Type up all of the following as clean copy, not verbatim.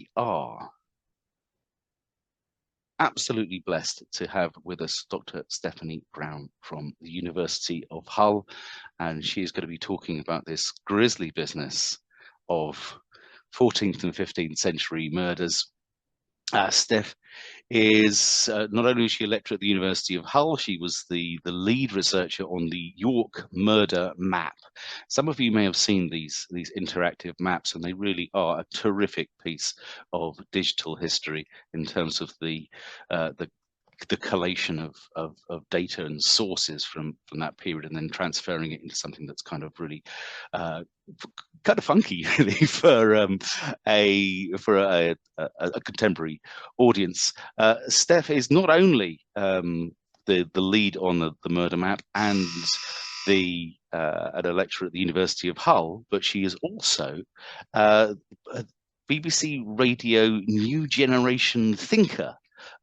we are absolutely blessed to have with us Dr. Stephanie Brown from the University of Hull, and she is going to be talking about this grisly business of 14th and 15th century murders. Steph is not only is she a lecturer at the University of Hull, she was the lead researcher on the York murder map. Some of you may have seen these interactive maps, and they really are a terrific piece of digital history in terms of the collation of data and sources from that period, and then transferring it into something that's kind of really kind of funky, really, for a contemporary audience. Steph is not only the lead on the murder map and at a lecturer at the University of Hull, but she is also a BBC Radio New Generation thinker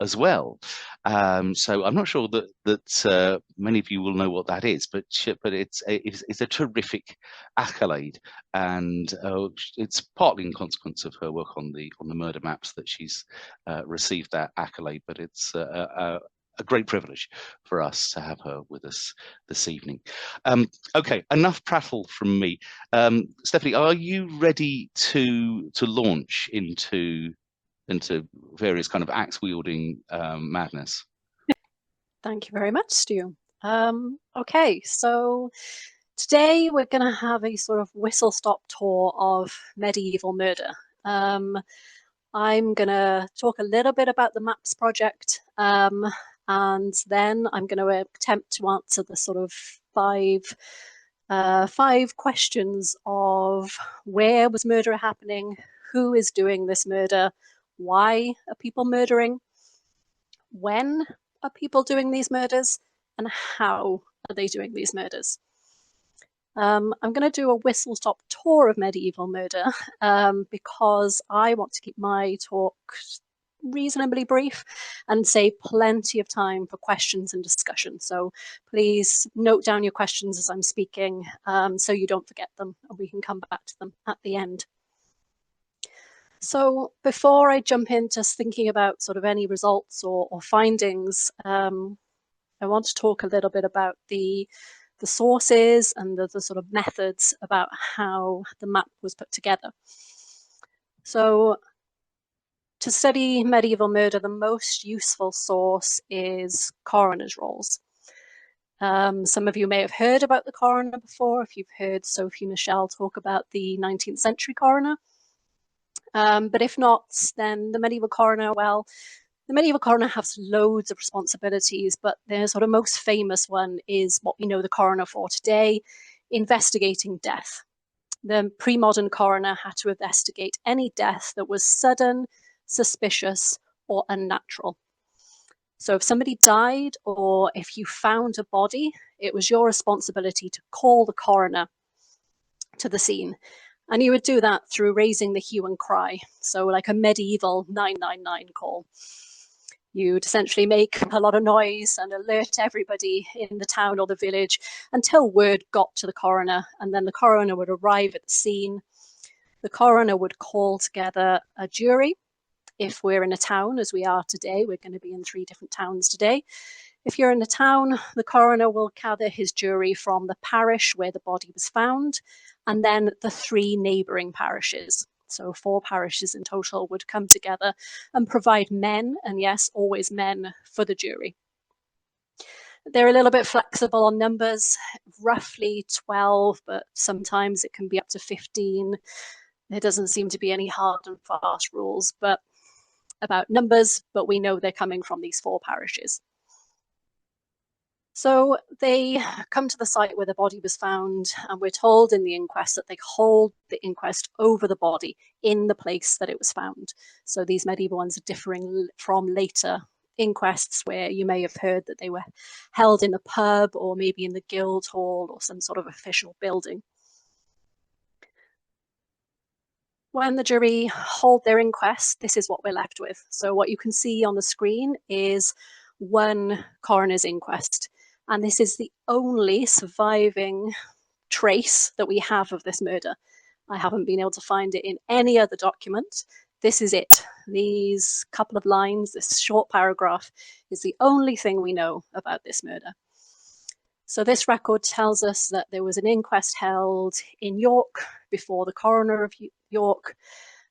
as well. So I'm not sure that many of you will know what that is, but it's a terrific accolade, and it's partly in consequence of her work on the murder maps that she's received that accolade. But it's a great privilege for us to have her with us this evening. Okay, enough prattle from me. Stephanie, are you ready to launch into various kind of axe-wielding madness? Thank you very much, Stu. Okay, so today we're going to have a sort of whistle-stop tour of medieval murder. I'm going to talk a little bit about the Maps project, and then I'm going to attempt to answer the sort of five questions of where was murder happening, who is doing this murder, why are people murdering, when are people doing these murders, and how are they doing these murders. I'm going to do a whistle-stop tour of medieval murder because I want to keep my talk reasonably brief and save plenty of time for questions and discussion. So please note down your questions as I'm speaking so you don't forget them, and we can come back to them at the end. So before I jump into thinking about sort of any results or findings, I want to talk a little bit about the sources and the sort of methods about how the map was put together. So to study medieval murder, the most useful source is coroner's rolls. Some of you may have heard about the coroner before, if you've heard Sophie Michel talk about the 19th century coroner. But if not, then the medieval coroner, well, the medieval coroner has loads of responsibilities, but the sort of most famous one is what we know the coroner for today, investigating death. The pre-modern coroner had to investigate any death that was sudden, suspicious, or unnatural. So if somebody died or if you found a body, it was your responsibility to call the coroner to the scene. And you would do that through raising the hue and cry. So like a medieval 999 call. You'd essentially make a lot of noise and alert everybody in the town or the village until word got to the coroner. And then the coroner would arrive at the scene. The coroner would call together a jury. If we're in a town, as we are today, we're going to be in 3 different towns today. If you're in a town, the coroner will gather his jury from the parish where the body was found, and then the 3 neighbouring parishes. So 4 parishes in total would come together and provide men, and yes, always men, for the jury. They're a little bit flexible on numbers, roughly 12, but sometimes it can be up to 15. There doesn't seem to be any hard and fast rules about numbers, but we know they're coming from these 4 parishes. So they come to the site where the body was found, and we're told in the inquest that they hold the inquest over the body in the place that it was found. So these medieval ones are differing from later inquests where you may have heard that they were held in a pub or maybe in the guild hall or some sort of official building. When the jury hold their inquest, this is what we're left with. So what you can see on the screen is one coroner's inquest. And this is the only surviving trace that we have of this murder. I haven't been able to find it in any other document. this is it. These couple of lines, this short paragraph, is the only thing we know about this murder. So this record tells us that there was an inquest held in York before the coroner of York.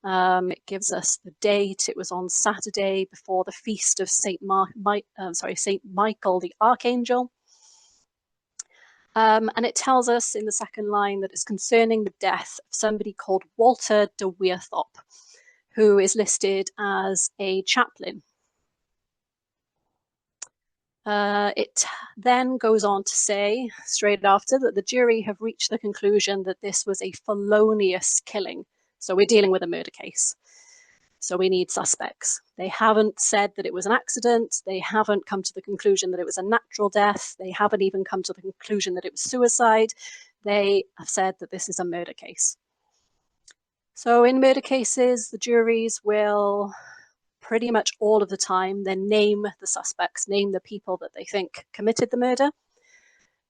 It gives us the date. It was on Saturday before the feast of Saint Michael the Archangel. And it tells us in the second line that it's concerning the death of somebody called Walter de Weerthop, who is listed as a chaplain. It then goes on to say, straight after, that the jury have reached the conclusion that this was a felonious killing. So we're dealing with a murder case. So we need suspects. They haven't said that it was an accident. They haven't come to the conclusion that it was a natural death. They haven't even come to the conclusion that it was suicide. They have said that this is a murder case. So in murder cases, the juries will pretty much all of the time then name the suspects, name the people that they think committed the murder.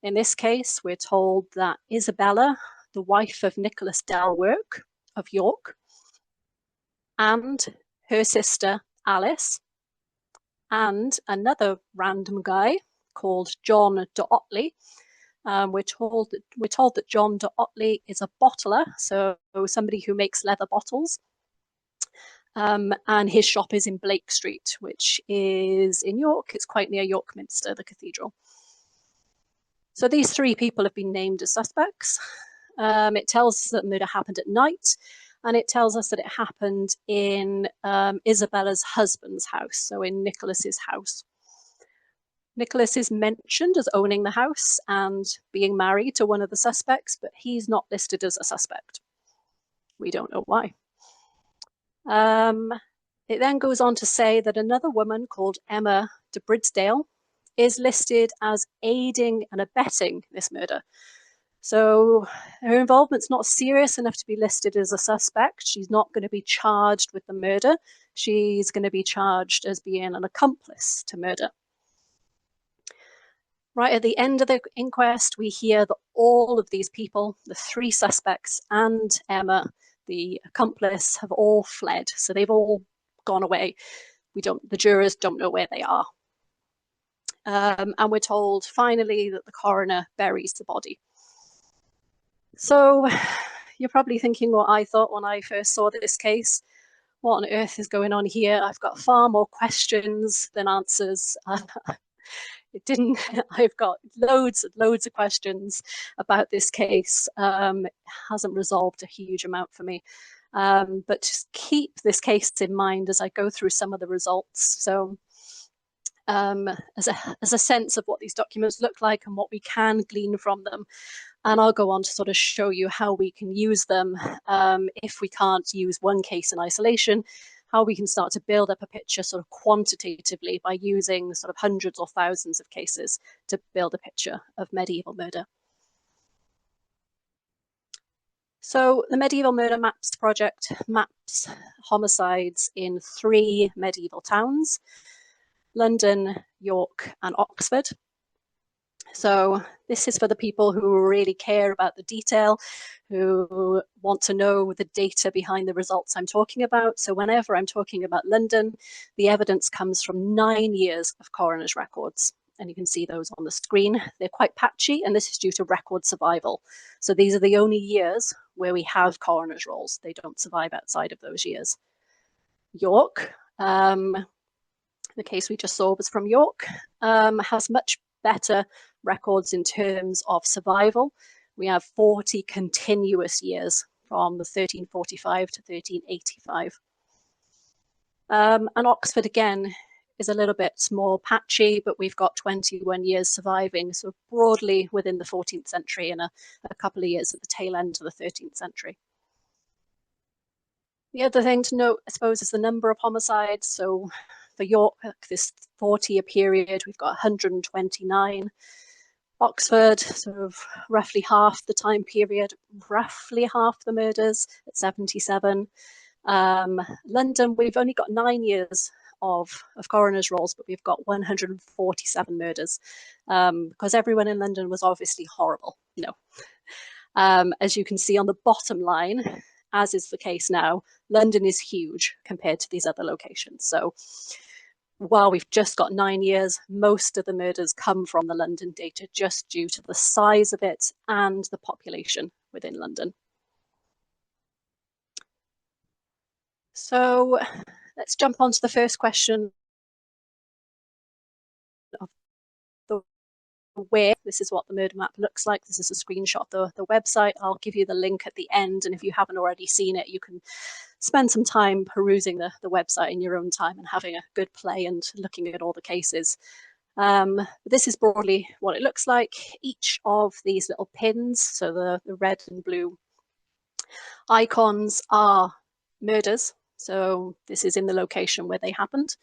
In this case, we're told that Isabella, the wife of Nicholas Delwork of York, and her sister Alice, and another random guy called John de Otley. We're told that John de Otley is a bottler, so somebody who makes leather bottles. And his shop is in Blake Street, which is in York. It's quite near York Minster, the cathedral. So these three people have been named as suspects. It tells us that the murder happened at night, and it tells us that it happened in Isabella's husband's house, so in Nicholas's house. Nicholas is mentioned as owning the house and being married to one of the suspects, but he's not listed as a suspect. We don't know why. It then goes on to say that another woman called Emma de Bridsdale is listed as aiding and abetting this murder. So her involvement's not serious enough to be listed as a suspect. She's not going to be charged with the murder. She's going to be charged as being an accomplice to murder. Right at the end of the inquest, we hear that all of these people, the three suspects and Emma, the accomplice, have all fled. So they've all gone away. The jurors don't know where they are. And we're told finally that the coroner buries the body. So you're probably thinking what I thought when I first saw this case. What on earth is going on here? I've got far more questions than answers. I've got loads of questions about this case. It hasn't resolved a huge amount for me. But just keep this case in mind as I go through some of the results. So as a sense of what these documents look like and what we can glean from them. And I'll go on to sort of show you how we can use them if we can't use one case in isolation, how we can start to build up a picture sort of quantitatively by using sort of hundreds or thousands of cases to build a picture of medieval murder. So the Medieval Murder Maps project maps homicides in 3 medieval towns: London, York, and Oxford. So this is for the people who really care about the detail, who want to know the data behind the results I'm talking about. So whenever I'm talking about London, the evidence comes from 9 years of coroner's records. And you can see those on the screen. They're quite patchy, and this is due to record survival. So these are the only years where we have coroner's rolls. They don't survive outside of those years. York, the case we just saw was from York, has much better records in terms of survival. We have 40 continuous years from 1345 to 1385. And Oxford, again, is a little bit more patchy, but we've got 21 years surviving, so broadly within the 14th century and a couple of years at the tail end of the 13th century. The other thing to note, I suppose, is the number of homicides. So for York, this 40-year period, we've got 129. Oxford, sort of roughly half the time period, roughly half the murders at 77. London, we've only got 9 years of coroner's rolls, but we've got 147 murders because everyone in London was obviously horrible. As you can see on the bottom line, as is the case now, London is huge compared to these other locations. So while we've just got 9 years, most of the murders come from the London data just due to the size of it and the population within London. So let's jump on to the first question of the where. This is what the murder map looks like. This is a screenshot of the website. I'll give you the link at the end, and if you haven't already seen it, you can spend some time perusing the website in your own time and having a good play and looking at all the cases. This is broadly what it looks like. Each of these little pins, so the red and blue icons, are murders. So this is in the location where they happened.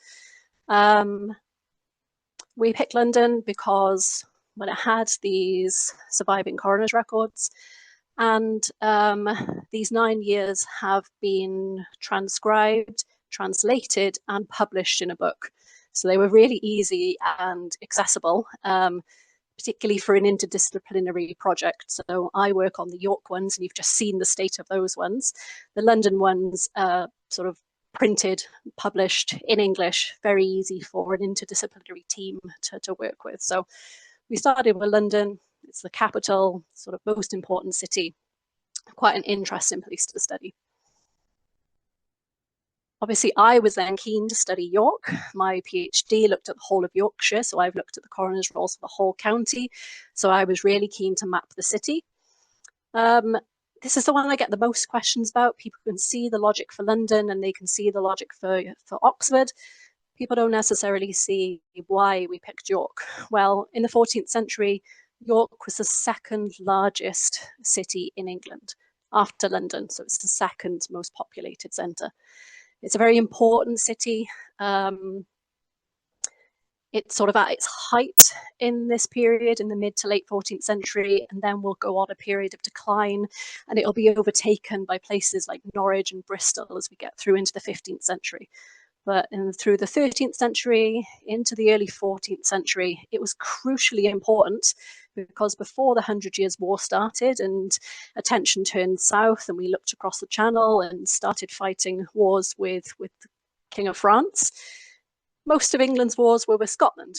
We picked London because when it had these surviving coroner's records, and these 9 years have been transcribed, translated, and published in a book. So they were really easy and accessible, particularly for an interdisciplinary project. So I work on the York ones, and you've just seen the state of those ones. The London ones sort of printed, published in English, very easy for an interdisciplinary team to work with. So we started with London. It's the capital, sort of most important city, quite an interesting place to study. Obviously, I was then keen to study York. My PhD looked at the whole of Yorkshire, so I've looked at the coroner's rolls for the whole county. So I was really keen to map the city. This is the one I get the most questions about. People can see the logic for London and they can see the logic for Oxford. People don't necessarily see why we picked York. Well, in the 14th century, York was the second largest city in England after London. So it's the second most populated centre. It's a very important city. It's sort of at its height in this period, in the mid to late 14th century, and then we'll go on a period of decline, and it'll be overtaken by places like Norwich and Bristol as we get through into the 15th century. But through the 13th century into the early 14th century, it was crucially important because before the 100 Years' War started and attention turned south and we looked across the Channel and started fighting wars with the King of France, most of England's wars were with Scotland.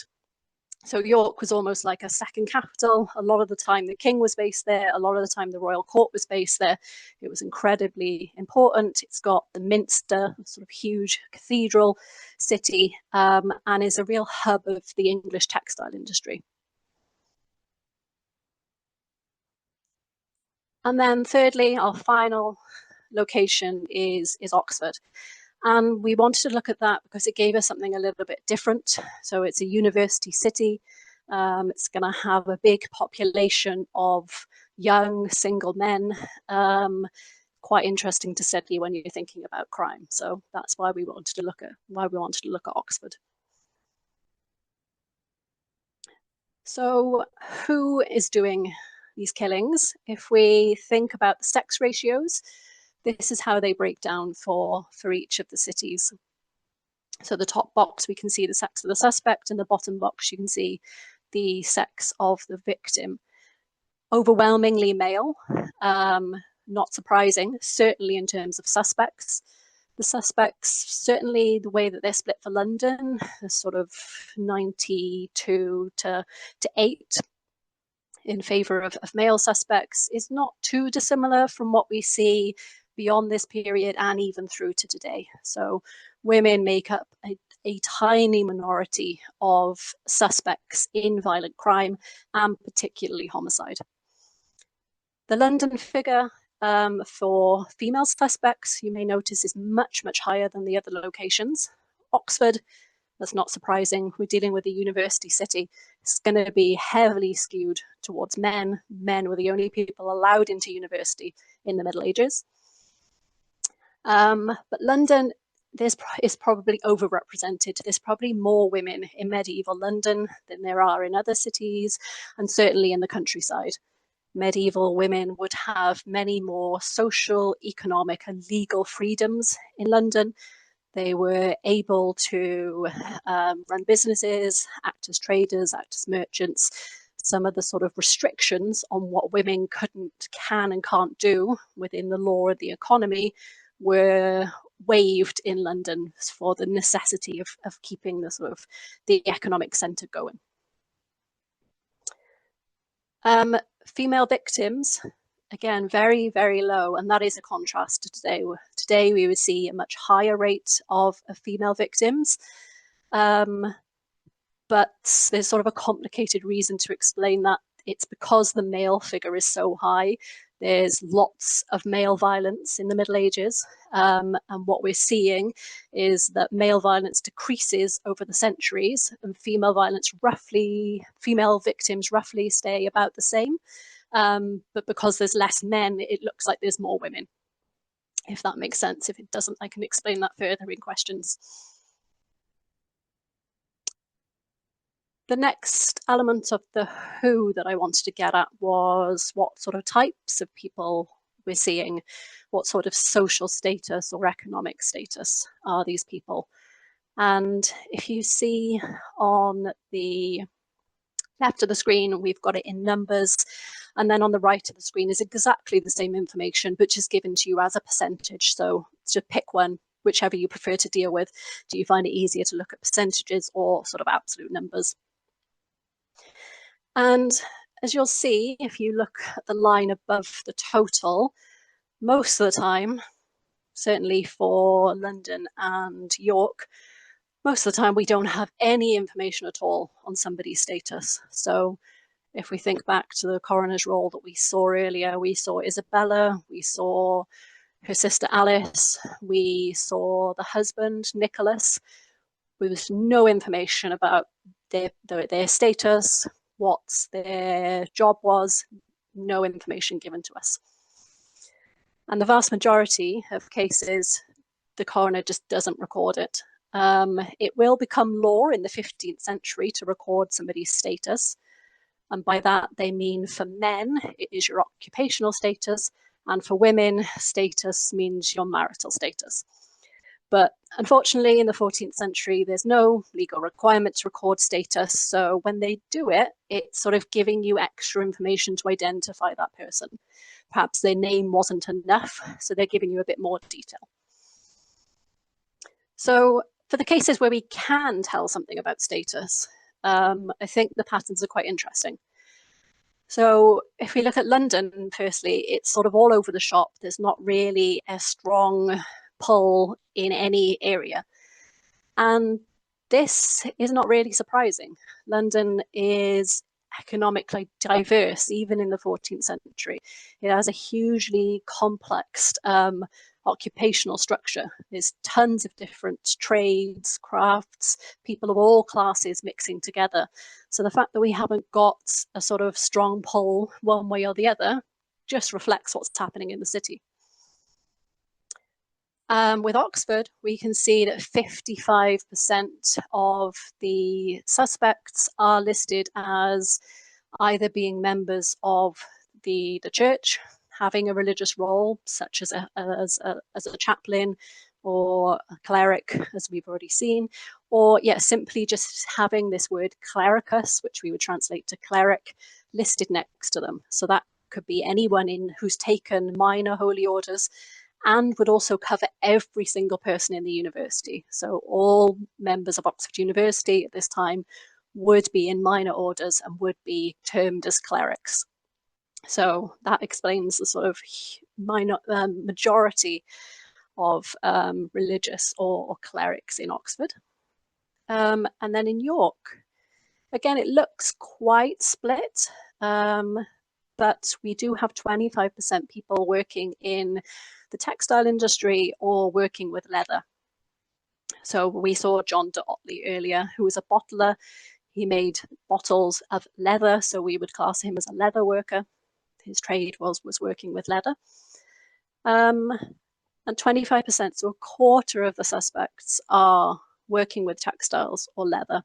So York was almost like a second capital. A lot of the time the king was based there. A lot of the time the royal court was based there. It was incredibly important. It's got the Minster, sort of huge cathedral city, and is a real hub of the English textile industry. And then thirdly, our final location is Oxford. And we wanted to look at that because it gave us something a little bit different. So it's a university city. It's going to have a big population of young single men. Quite interesting to study when you're thinking about crime. So that's why we wanted to look at Oxford. So who is doing these killings? If we think about the sex ratios, this is how they break down for each of the cities. So the top box, we can see the sex of the suspect, and the bottom box, you can see the sex of the victim. Overwhelmingly male, not surprising, certainly in terms of suspects. The suspects, certainly the way that they're split for London, is sort of 92 to 8 in favour of male suspects, is not too dissimilar from what we see beyond this period and even through to today. So women make up a tiny minority of suspects in violent crime, and particularly homicide. The London figure for female suspects, you may notice, is much, much higher than the other locations. Oxford, that's not surprising. We're dealing with a university city. It's going to be heavily skewed towards men. Men were the only people allowed into university in the Middle Ages. But London is probably overrepresented. There's probably more women in medieval London than there are in other cities, and certainly in the countryside. Medieval women would have many more social, economic, and legal freedoms in London. They were able to run businesses, act as traders, act as merchants. some of the sort of restrictions on what women can and can't do within the law and the economy were waived in London for the necessity of keeping the sort of the economic centre going. Female victims, again, very, very low, and that is a contrast to today. Today we would see a much higher rate of female victims, but there's sort of a complicated reason to explain that. It's because the male figure is so high. There's lots of male violence in the Middle Ages, and what we're seeing is that male violence decreases over the centuries, and female victims roughly stay about the same. But because there's less men, it looks like there's more women. If that makes sense. If it doesn't, I can explain that further in questions. The next element of the who that I wanted to get at was what sort of types of people we're seeing, what sort of social status or economic status are these people. And if you see on the left of the screen, we've got it in numbers, and then on the right of the screen is exactly the same information, but just given to you as a percentage. So just pick one, whichever you prefer to deal with. Do you find it easier to look at percentages or sort of absolute numbers? And as you'll see, if you look at the line above the total, most of the time, certainly for London and York, most of the time we don't have any information at all on somebody's status. So if we think back to the coroner's roll that we saw earlier, we saw Isabella, we saw her sister Alice, we saw the husband, Nicholas. There was no information about their status, what their job was, no information given to us. And the vast majority of cases, the coroner just doesn't record it. It will become law in the 15th century to record somebody's status. And by that, they mean for men, it is your occupational status. And for women, status means your marital status. But unfortunately, in the 14th century, there's no legal requirement to record status. So when they do it, it's sort of giving you extra information to identify that person. Perhaps their name wasn't enough, so they're giving you a bit more detail. So for the cases where we can tell something about status, I think the patterns are quite interesting. So if we look at London, firstly, it's sort of all over the shop. There's not really a strong pull in any area. And this is not really surprising. London is economically diverse, even in the 14th century. It has a hugely complex occupational structure. There's tons of different trades, crafts, people of all classes mixing together. So the fact that we haven't got a sort of strong pull one way or the other just reflects what's happening in the city. With Oxford, we can see that 55% of the suspects are listed as either being members of the church, having a religious role, such as a chaplain or a cleric, as we've already seen, or simply just having this word clericus, which we would translate to cleric, listed next to them. So that could be anyone who's taken minor holy orders, and would also cover every single person in the university. So all members of Oxford University at this time would be in minor orders and would be termed as clerics. So that explains the sort of majority of religious or clerics in Oxford. And then in York, again, it looks quite split, but we do have 25% people working in the textile industry or working with leather. So we saw John de Otley earlier, who was a bottler. He made bottles of leather, so we would class him as a leather worker. His trade was working with leather. And 25%, so a quarter of the suspects are working with textiles or leather.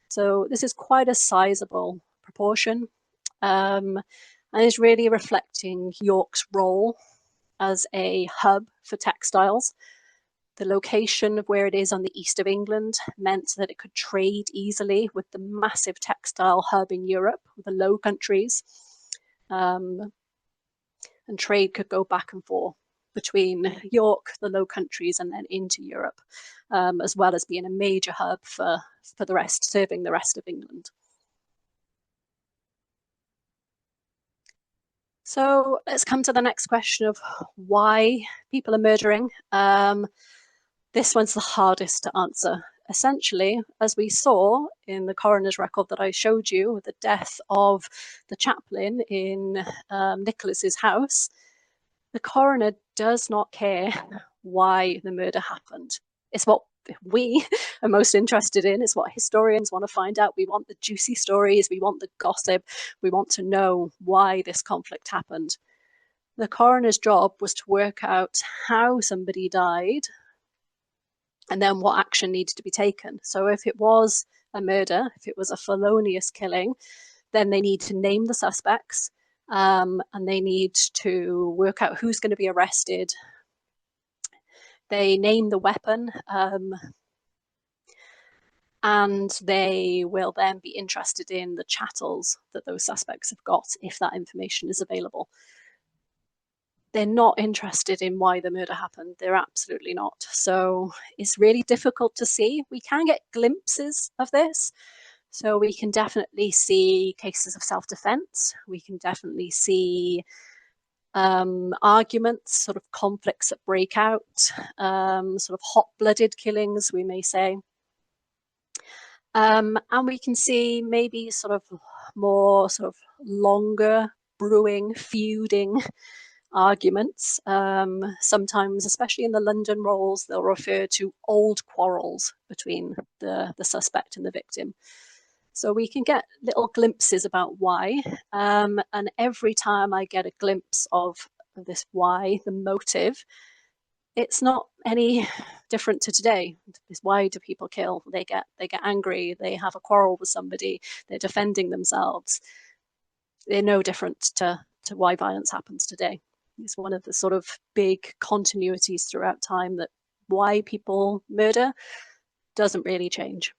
So this is quite a sizable proportion, and is really reflecting York's role as a hub for textiles. The location of where it is on the east of England meant that it could trade easily with the massive textile hub in Europe, the Low Countries. And trade could go back and forth between York, the Low Countries, and then into Europe, as well as being a major hub for the rest, serving the rest of England. So let's come to the next question of why people are murdering. This one's the hardest to answer. Essentially, as we saw in the coroner's record that I showed you with the death of the chaplain in Nicholas's house, the coroner does not care why the murder happened. It's what we are most interested in. It's what historians want to find out. We want the juicy stories. We want the gossip. We want to know why this conflict happened. The coroner's job was to work out how somebody died and then what action needed to be taken. So if it was a murder, if it was a felonious killing, then they need to name the suspects, and they need to work out who's going to be arrested. They name the weapon, and they will then be interested in the chattels that those suspects have got, if that information is available. They're not interested in why the murder happened. They're absolutely not. So it's really difficult to see. We can get glimpses of this. So we can definitely see cases of self-defense. We can definitely see arguments, sort of conflicts that break out, sort of hot-blooded killings, we may say. And we can see maybe sort of more sort of longer brewing, feuding arguments. Sometimes, especially in the London rolls, they'll refer to old quarrels between the suspect and the victim. So we can get little glimpses about why. And every time I get a glimpse of this why, the motive, it's not any different to today. It's why do people kill? They get angry, they have a quarrel with somebody, they're defending themselves. They're no different to why violence happens today. It's one of the sort of big continuities throughout time, that why people murder doesn't really change.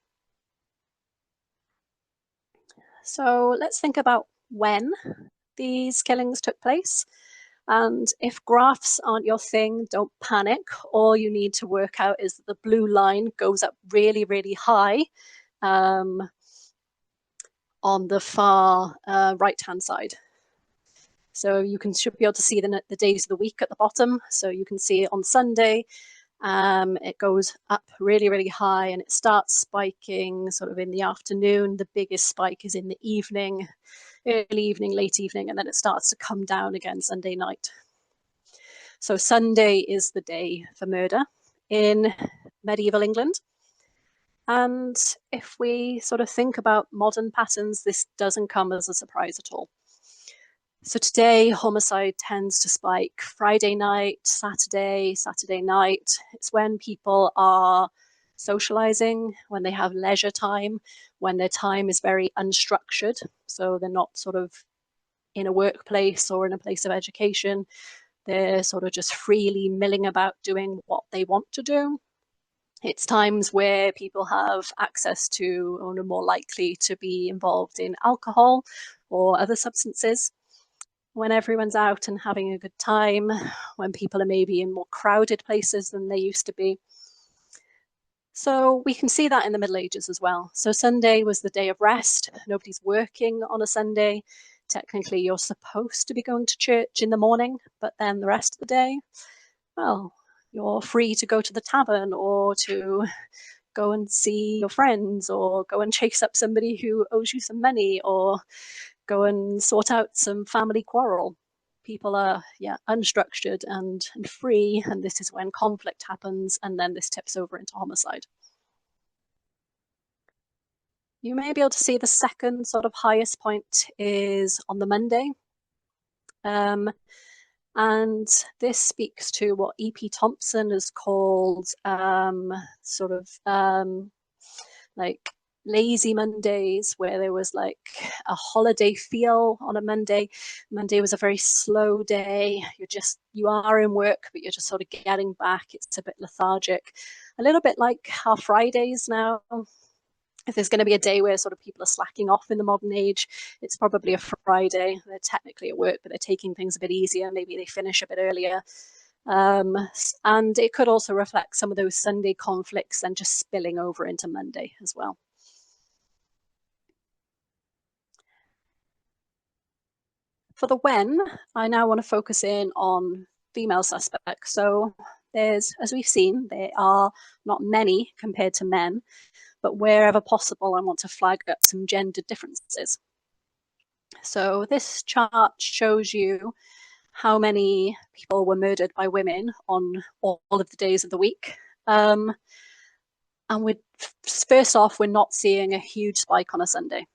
So let's think about when these killings took place. And if graphs aren't your thing, don't panic. All you need to work out is that the blue line goes up really, really high on the far right-hand side. So you should be able to see the days of the week at the bottom. So you can see on Sunday, it goes up really, really high, and it starts spiking sort of in the afternoon. The biggest spike is in the evening, early evening, late evening, and then it starts to come down again Sunday night. So Sunday is the day for murder in medieval England. And if we sort of think about modern patterns, this doesn't come as a surprise at all. So today, homicide tends to spike Friday night, Saturday night. It's when people are socializing, when they have leisure time, when their time is very unstructured. So they're not sort of in a workplace or in a place of education. They're sort of just freely milling about doing what they want to do. It's times where people have access to, or are more likely to be involved in alcohol or other substances. When everyone's out and having a good time, when people are maybe in more crowded places than they used to be. So we can see that in the Middle Ages as well. So Sunday was the day of rest. Nobody's working on a Sunday. Technically, you're supposed to be going to church in the morning, but then the rest of the day, well, you're free to go to the tavern or to go and see your friends or go and chase up somebody who owes you some money or go and sort out some family quarrel. People are unstructured and free, and this is when conflict happens, and then this tips over into homicide. You may be able to see the second sort of highest point is on the Monday. And this speaks to what E.P. Thompson has called like lazy Mondays where there was like a holiday feel on a Monday. Monday was a very slow day. You are in work, but you're just sort of getting back. It's a bit lethargic, a little bit like our Fridays now. If there's going to be a day where sort of people are slacking off in the modern age, it's probably a Friday. They're technically at work, but they're taking things a bit easier. Maybe they finish a bit earlier. And it could also reflect some of those Sunday conflicts and just spilling over into Monday as well. For the when, I now want to focus in on female suspects. So as we've seen, there are not many compared to men, but wherever possible, I want to flag up some gender differences. So this chart shows you how many people were murdered by women on all of the days of the week. And first off, we're not seeing a huge spike on a Sunday.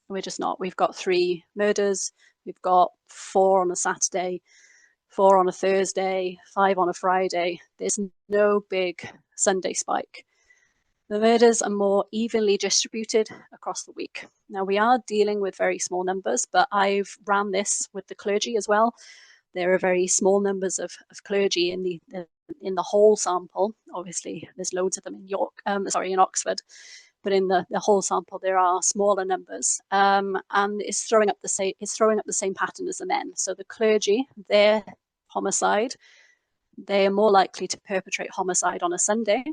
We're just not. We've got 3 murders. We've got 4 on a Saturday, 4 on a Thursday, 5 on a Friday. There's no big Sunday spike. The murders are more evenly distributed across the week. Now, we are dealing with very small numbers, but I've ran this with the clergy as well. There are very small numbers of clergy in the whole sample. Obviously, there's loads of them in Oxford. But in the whole sample, there are smaller numbers, and it's throwing up the same pattern as the men. So the clergy, their homicide, they are more likely to perpetrate homicide on a Sunday,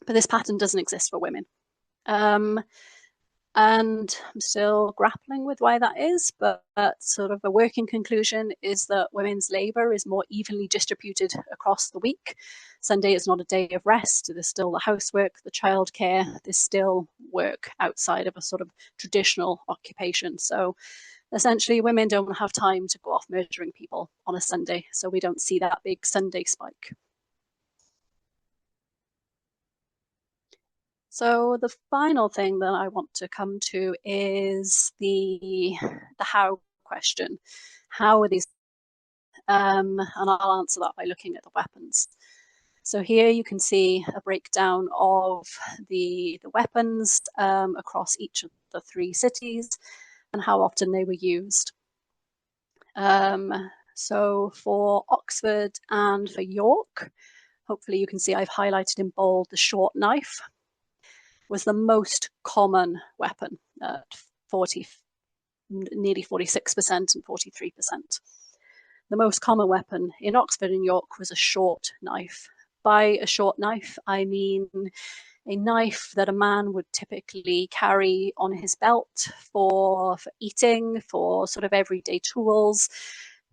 but this pattern doesn't exist for women. And I'm still grappling with why that is, but sort of a working conclusion is that women's labour is more evenly distributed across the week. Sunday is not a day of rest. There's still the housework, the childcare, there's still work outside of a sort of traditional occupation. So essentially, women don't have time to go off murdering people on a Sunday, so we don't see that big Sunday spike. So the final thing that I want to come to is the how question. How are these? And I'll answer that by looking at the weapons. So here you can see a breakdown of the weapons across each of the 3 cities and how often they were used. So for Oxford and for York, hopefully you can see I've highlighted in bold the short knife was the most common weapon at nearly 46% and 43%. The most common weapon in Oxford and York was a short knife. By a short knife, I mean a knife that a man would typically carry on his belt for eating, for sort of everyday tools.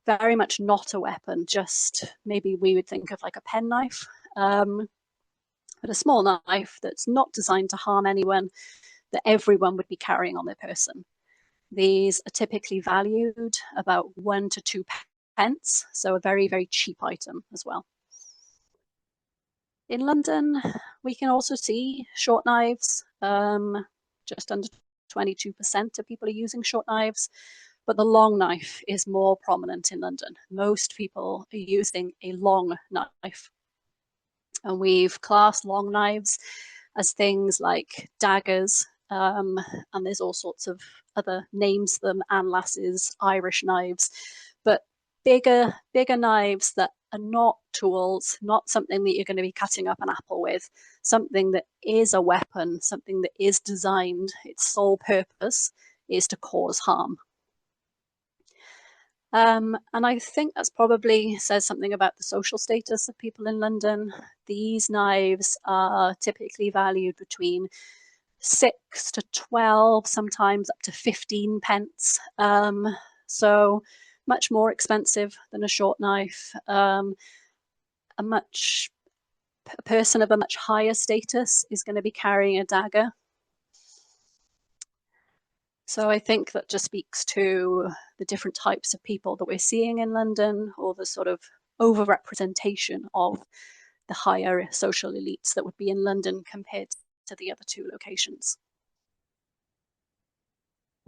Very much not a weapon, just maybe we would think of like a penknife. But a small knife that's not designed to harm anyone, that everyone would be carrying on their person. These are typically valued about 1 to 2 pence, so a very, very cheap item as well. In London, we can also see short knives. Just under 22% of people are using short knives, but the long knife is more prominent in London. Most people are using a long knife. And we've classed long knives as things like daggers, and there's all sorts of other names for them, Anne Lasses, Irish knives, but bigger knives that are not tools, not something that you're going to be cutting up an apple with, something that is a weapon, something that is designed, its sole purpose is to cause harm. And I think that's probably says something about the social status of people in London. These knives are typically valued between 6 to 12, sometimes up to 15 pence. So much more expensive than a short knife. A person of a much higher status is going to be carrying a dagger. So I think that just speaks to the different types of people that we're seeing in London, or the sort of overrepresentation of the higher social elites that would be in London compared to the other 2 locations.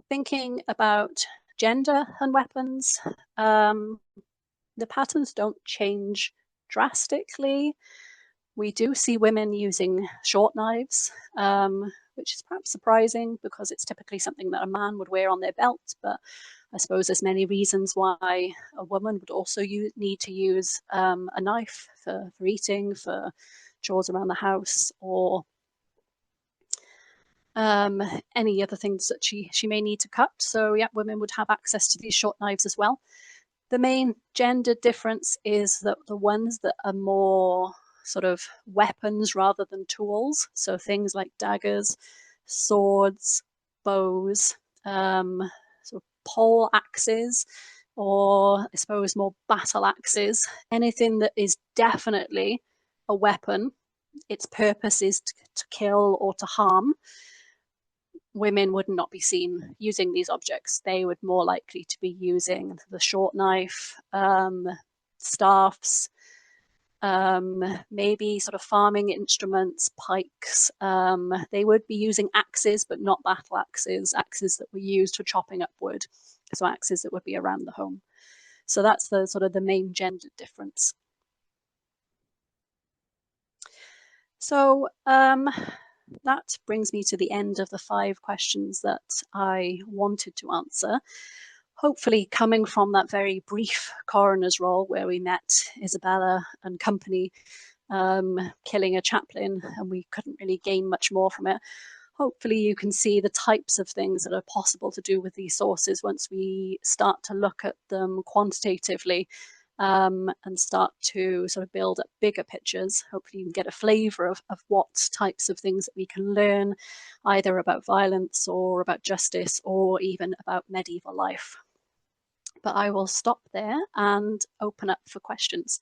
Thinking about gender and weapons, the patterns don't change drastically. We do see women using short knives. which is perhaps surprising because it's typically something that a man would wear on their belt. But I suppose there's many reasons why a woman would also need to use a knife for eating, for chores around the house, or any other things that she may need to cut. So yeah, women would have access to these short knives as well. The main gender difference is that the ones that are more sort of weapons rather than tools, so things like daggers, swords, bows, sort of pole axes, or I suppose more battle axes, anything that is definitely a weapon, its purpose is to kill or to harm, women would not be seen using these objects. They would more likely to be using the short knife, staffs, maybe sort of farming instruments, pikes. They would be using axes, but not battle axes, axes that were used for chopping up wood. So axes that would be around the home. So that's the sort of the main gender difference. So that brings me to the end of the 5 questions that I wanted to answer. Hopefully coming from that very brief coroner's roll where we met Isabella and company killing a chaplain, and we couldn't really gain much more from it. Hopefully you can see the types of things that are possible to do with these sources once we start to look at them quantitatively, and start to sort of build up bigger pictures. Hopefully you can get a flavour of what types of things that we can learn, either about violence or about justice or even about medieval life. But I will stop there and open up for questions.